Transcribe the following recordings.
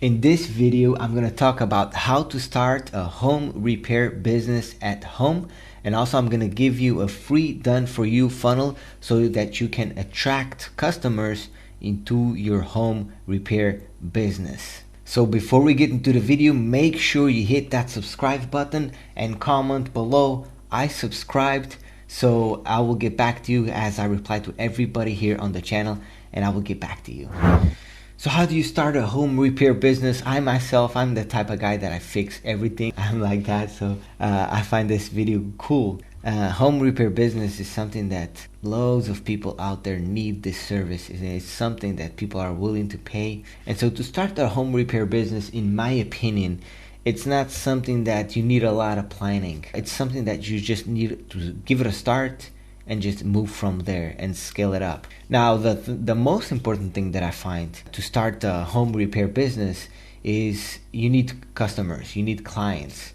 In this video, I'm going to talk about how to start a home repair business at home, and also I'm going to give you a free done for you funnel so that you can attract customers into your home repair business. So before we get into the video, make sure you hit that subscribe button and comment below I subscribed, so I will get back to you as I reply to everybody here on the channel, and I will get back to you. So how do you start a home repair business? I'm the type of guy that I fix everything. I'm like that, so I find this video cool. Home repair business is something that loads of people out there need this service. It's something that people are willing to pay. And so to start a home repair business, in my opinion, it's not something that you need a lot of planning. It's something that you just need to give it a start and just move from there and scale it up. Now, the most important thing that I find to start a home repair business is you need customers, you need clients.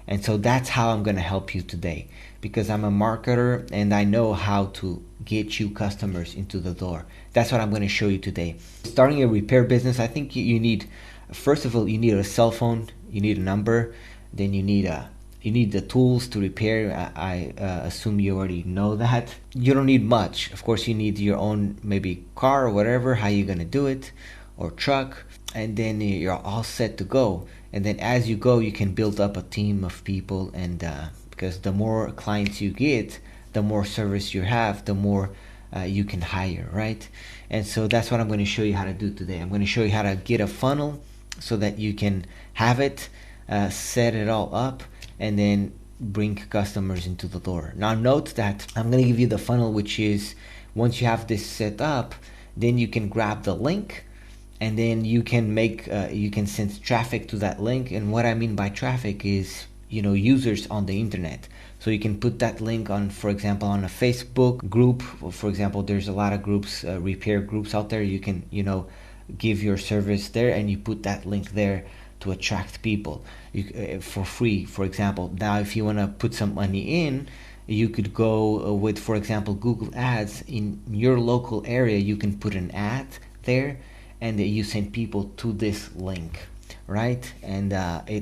And so that's how I'm going to help you today, because I'm a marketer and I know how to get you customers into the door. That's what I'm going to show you today. Starting a repair business, I think you need, first of all, you need a cell phone, you need a number, then you need the tools to repair. I assume you already know that. You don't need much. Of course, you need your own maybe car or whatever, how you're gonna do it, or truck, and then you're all set to go. And then as you go, you can build up a team of people, and because the more clients you get, the more service you have, the more you can hire, right? And so that's what I'm going to show you how to do today. I'm going to show you how to get a funnel so that you can have it, set it all up, and then bring customers into the door. Now note that I'm going to give you the funnel, which is once you have this set up, then you can grab the link, and then you can make you can send traffic to that link. And what I mean by traffic is, users on the internet. So you can put that link on, for example, on a Facebook group. For example, there's a lot of groups, repair groups out there. You can give your service there, and you put that link there to attract people for free, for example. Now if you want to put some money in, you could go with, for example, Google Ads. In your local area, you can put an ad there, and you send people to this link, right? And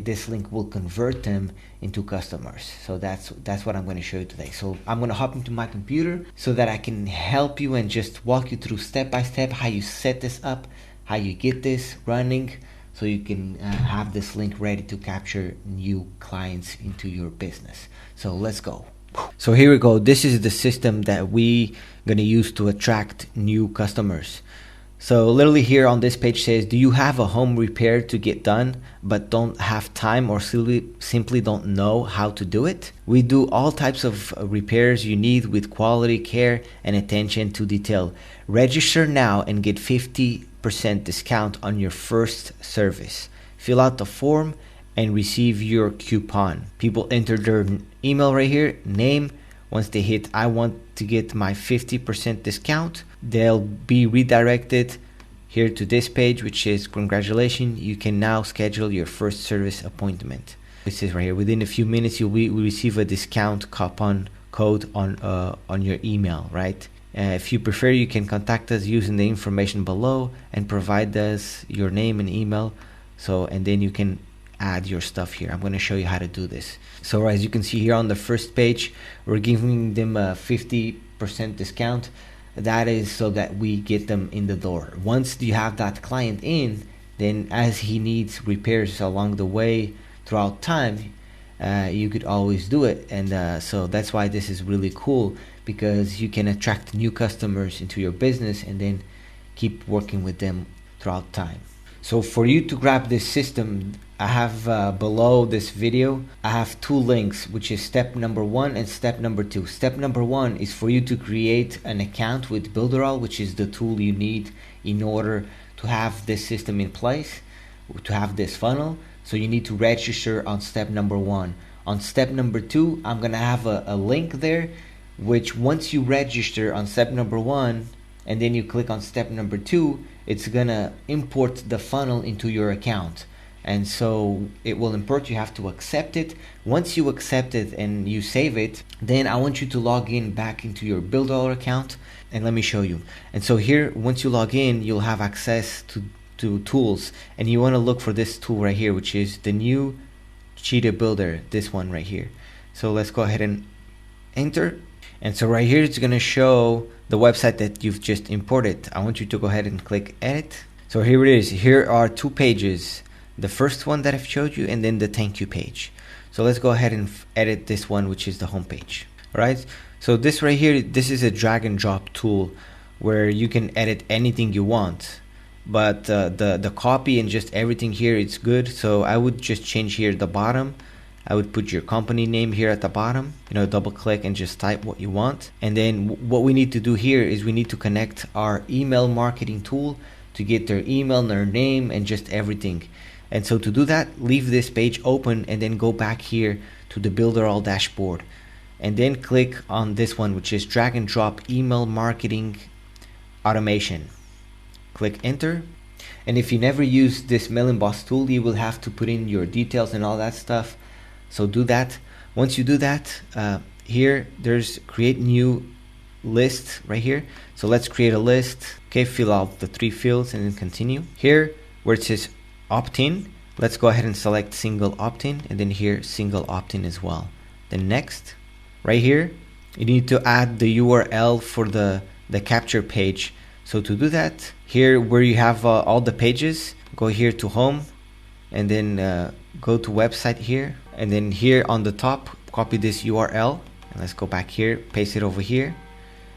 this link will convert them into customers. So that's what I'm going to show you today. So I'm going to hop into my computer so that I can help you and just walk you through step by step how you set this up, how you get this running, so you can have this link ready to capture new clients into your business. So let's go. So here we go. This is the system that we gonna use to attract new customers. So literally here on this page says, do you have a home repair to get done but don't have time or simply don't know how to do it? We do all types of repairs you need with quality, care, and attention to detail. Register now and get 50% discount on your first service. Fill out the form and receive your coupon. People enter their email right here, name. Once they hit I want to get my 50% discount, they'll be redirected here to this page, which is congratulations, you can now schedule your first service appointment. This is right here. Within a few minutes you'll receive a discount coupon code on your email, right? If you prefer, you can contact us using the information below and provide us your name and email. And then you can add your stuff here. I'm going to show you how to do this. So as you can see here on the first page, we're giving them a 50% discount. That is so that we get them in the door. Once you have that client in, then as he needs repairs along the way throughout time, you could always do it. And so that's why this is really cool, because you can attract new customers into your business and then keep working with them throughout time. So for you to grab this system, I have below this video, I have two links, which is step number 1 and step number 2. Step number 1 is for you to create an account with Builderall, which is the tool you need in order to have this system in place, to have this funnel. So you need to register on step number 1. On step number 2, I'm gonna have a link there, which once you register on step number 1 and then you click on step number 2, it's gonna import the funnel into your account. and so it will import. You have to accept it. Once you accept it and you save it, then I want you to log in back into your Builderall account, and let me show you. And so here, once you log in, you'll have access to tools, and you want to look for this tool right here, which is the new Cheetah Builder, this one right here. So let's go ahead and enter. And so right here, it's going to show the website that you've just imported. I want you to go ahead and click edit. So here it is. Here are two pages. The first one that I've showed you, and then the thank you page. So let's go ahead and edit this one, which is the home page. All right. So this right here, this is a drag and drop tool where you can edit anything you want. But the copy and just everything here, it's good. So I would just change here the bottom. I would put your company name here at the bottom, double click and just type what you want. And then what we need to do here is we need to connect our email marketing tool to get their email, their name, and just everything. And so to do that, leave this page open and then go back here to the Builderall dashboard. And then click on this one, which is drag and drop email marketing automation. Click enter. And if you never use this Mail Emboss tool, you will have to put in your details and all that stuff. So do that. Once you do that, here there's create new list right here. So let's create a list. Okay, fill out the 3 fields and then continue. Here where it says opt-in, let's go ahead and select single opt-in, and then here single opt-in as well. Then next, right here you need to add the URL for the capture page. So to do that, here where you have all the pages, go here to home, and then go to website here, and then here on the top copy this URL, and let's go back here, paste it over here,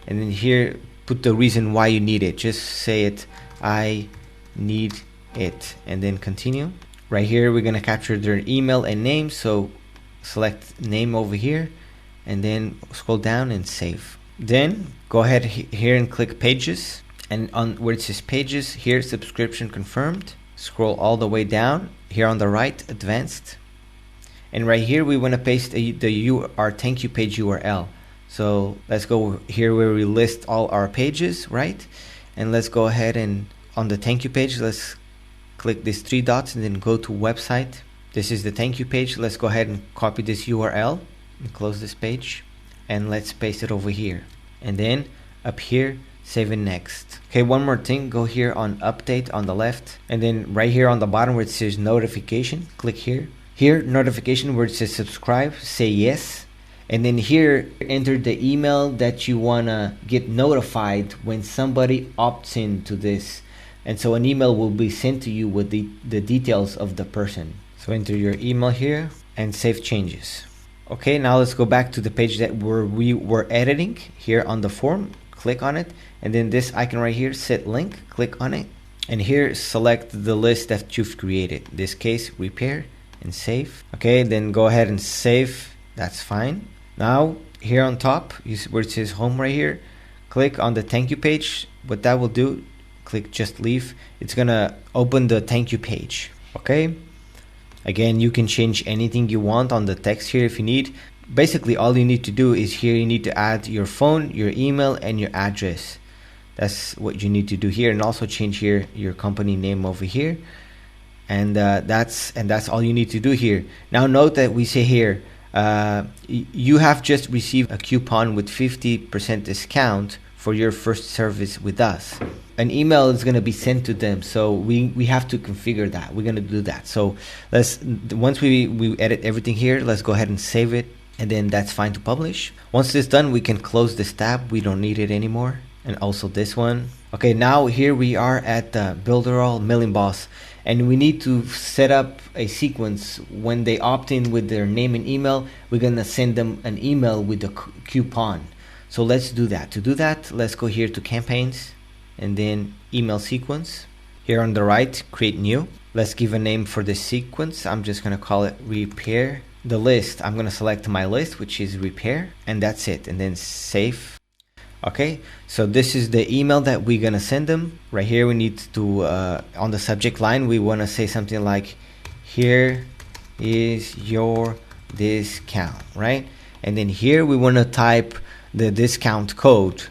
and then here put the reason why you need it. Just say it, I need it, and then continue. Right here we're gonna capture their email and name, so select name over here and then scroll down and save. Then go ahead here and click pages, and on where it says pages here, subscription confirmed, scroll all the way down here on the right, advanced, and right here we want to paste our thank you page URL. So let's go here where we list all our pages, right? And let's go ahead and on the thank you page, let's click these 3 dots and then go to website. This is the thank you page. Let's go ahead and copy this URL and close this page, and let's paste it over here, and then up here save it next. Okay, one more thing, go here on update on the left, and then right here on the bottom where it says notification, click here. Here notification where it says subscribe, say yes, and then here enter the email that you wanna get notified when somebody opts into this, and so an email will be sent to you with the details of the person. So enter your email here and save changes. Okay, now let's go back to the page that we were editing here on the form. Click on it, and then this icon right here, set link, click on it, and here select the list that you've created, in this case repair, and save. Okay, then go ahead and save, that's fine. Now here on top where it says home right here, click on the thank you page. What that will do, click just leave, it's gonna open the thank you page. Okay, again, you can change anything you want on the text here if you need. Basically all you need to do is here you need to add your phone, your email, and your address. That's what you need to do here, and also change here your company name over here, and that's all you need to do here. Now note that we say here you have just received a coupon with 50% discount for your first service with us. An email is going to be sent to them, so we have to configure that. We're going to do that. So once we edit everything here, let's go ahead and save it, and then that's fine to publish. Once this is done, we can close this tab. We don't need it anymore, and also this one. Okay, now here we are at the Builderall Mail Emboss, and we need to set up a sequence. When they opt in with their name and email, we're gonna send them an email with the coupon. So let's do that. To do that, let's go here to campaigns, and then email sequence. Here on the right, create new. Let's give a name for this sequence. I'm just gonna call it repair. The list, I'm gonna select my list, which is repair, and that's it, and then save. Okay, so this is the email that we're gonna send them. Right here we need to on the subject line we want to say something like, here is your discount, right? And then here we want to type the discount code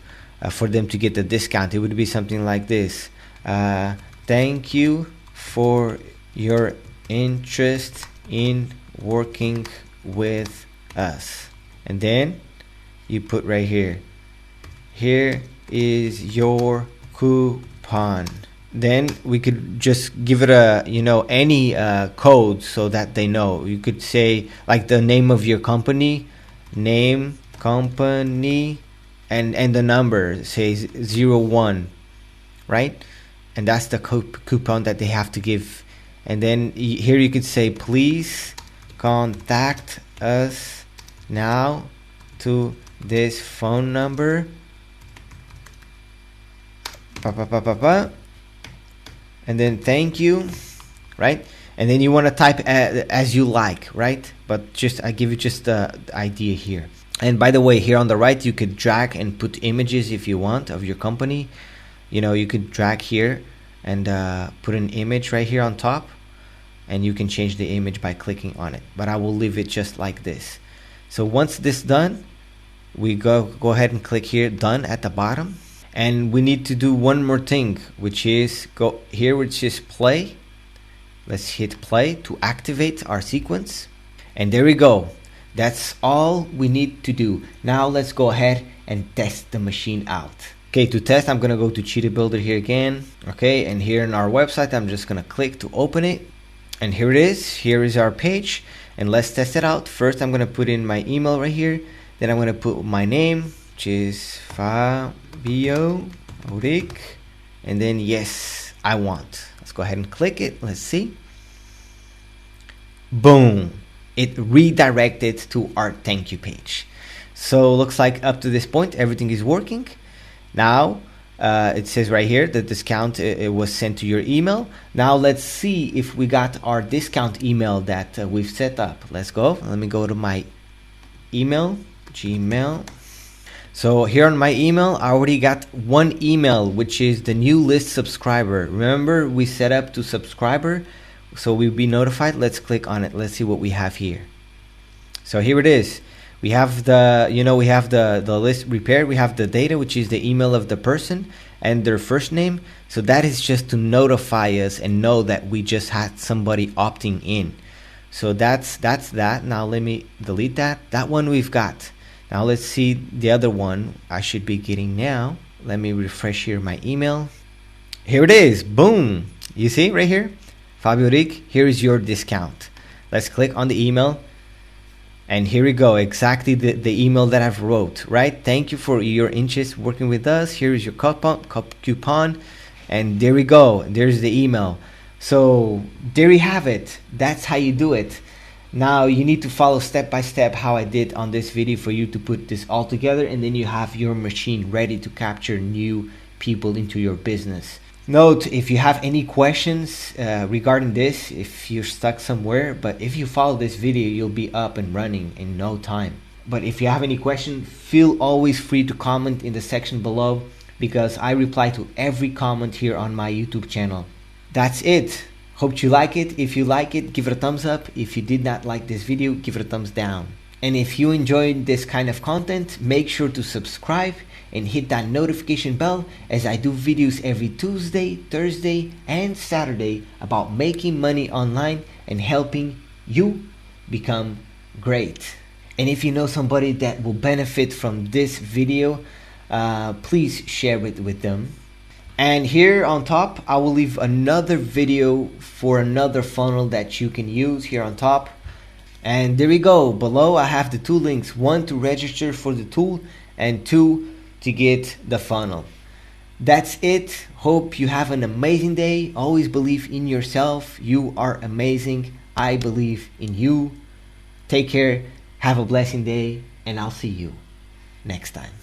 for them to get the discount. It would be something like this: thank you for your interest in working with us. And then you put right here, here is your coupon. Then we could just give it a, any code so that they know. You could say like the name of your company, name, company, and the number says 01, right? And that's the coupon that they have to give. And then here you could say, please contact us now to this phone number. And then thank you, right? And then you want to type as you like, right? But just I give you just the idea here. And by the way, here on the right, you could drag and put images if you want of your company. You could drag here and put an image right here on top, and you can change the image by clicking on it. But I will leave it just like this. So once this done, we go ahead and click here, done at the bottom. And we need to do one more thing, which is go here, which is play. Let's hit play to activate our sequence. And there we go. That's all we need to do. Now let's go ahead and test the machine out. Okay, to test, I'm gonna go to Cheetah Builder here again. Okay, and here in our website, I'm just gonna click to open it. And here it is. Here is our page. And let's test it out. First, I'm gonna put in my email right here. Then I'm gonna put my name, which is Fábio Ourique, and then yes, I want. Let's go ahead and click it. Let's see. Boom, it redirected to our thank you page. So looks like up to this point everything is working. Now it says right here the discount it was sent to your email. Now let's see if we got our discount email that we've set up. Let's go. Let me go to my email, Gmail. So here on my email, I already got one email, which is the new list subscriber. Remember, we set up to subscriber, so we'll be notified. Let's click on it. Let's see what we have here. So here it is. We have the, we have the list prepared. We have the data, which is the email of the person and their first name. So that is just to notify us and know that we just had somebody opting in. So that's that. Now let me delete that. That one we've got. Now let's see the other one I should be getting now. Let me refresh here my email. Here it is. Boom. You see right here? Fábio Ourique, here is your discount. Let's click on the email. And here we go. Exactly the email that I've wrote, right? Thank you for your interest working with us. Here is your coupon. And there we go. There's the email. So there you have it. That's how you do it. Now you need to follow step by step how I did on this video for you to put this all together, and then you have your machine ready to capture new people into your business. Note, if you have any questions regarding this, if you're stuck somewhere, but if you follow this video, you'll be up and running in no time. But if you have any question, feel always free to comment in the section below, because I reply to every comment here on my YouTube channel. That's it. Hope you like it. If you like it, give it a thumbs up. If you did not like this video, give it a thumbs down. And if you enjoyed this kind of content, make sure to subscribe and hit that notification bell, as I do videos every Tuesday, Thursday, and Saturday about making money online and helping you become great. And if you know somebody that will benefit from this video, please share it with them. And here on top, I will leave another video for another funnel that you can use here on top. And there we go. Below I have the two links, one to register for the tool and two to get the funnel. That's it. Hope you have an amazing day. Always believe in yourself. You are amazing. I believe in you. Take care. Have a blessing day, and I'll see you next time.